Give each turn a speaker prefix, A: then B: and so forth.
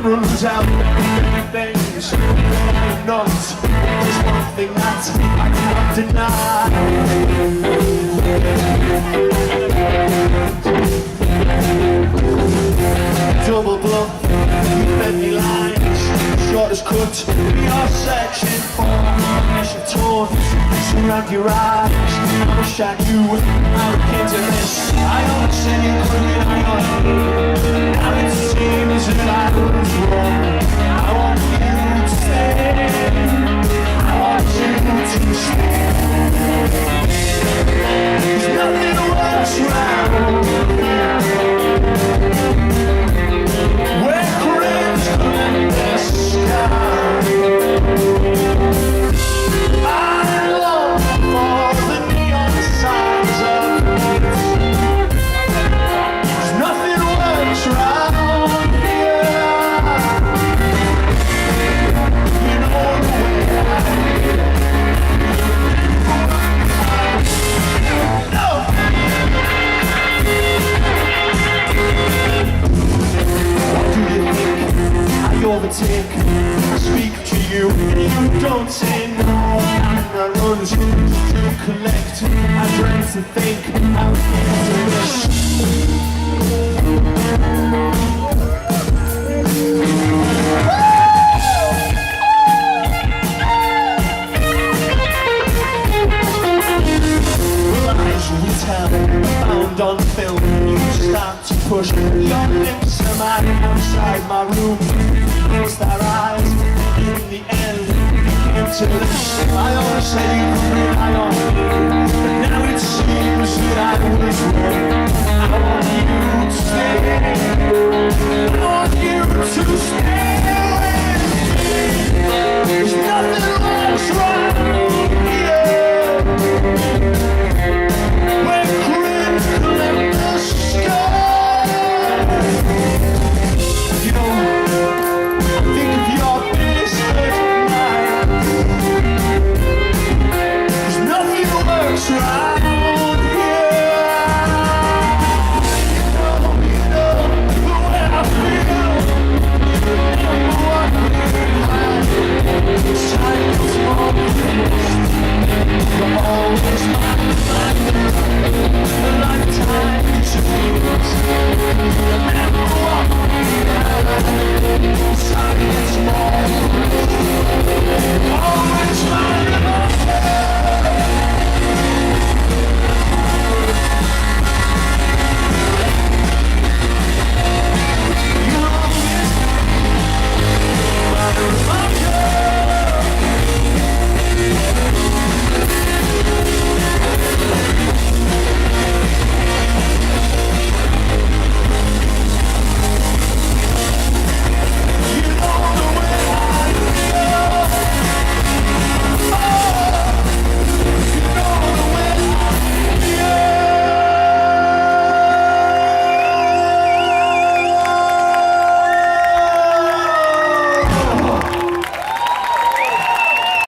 A: rules out many things, but I'm not. There's one thing that I cannot deny. Double bluff, you fed me lines, short as cut. Your section for initial tones surround your eyes. I wish I knew how to get to this. I only said you couldn't rely on me. Now it seems that I was wrong. I want you to stay. I want you to stay. There's nothing worse around where cranes collect the sky. I long for the neon signs of light. There's nothing worse around here. You know the way no. What do you think? I overtake, I speak to you, and you don't say no. And I run to collect, I dread to think how it gets to this. Lies we tell, found on film, you start to push your lips to mine outside my room. Closed our eyes, in the end, we came to this. I always said you could rely on me, but now it seems that I was wrong. I want you to stay.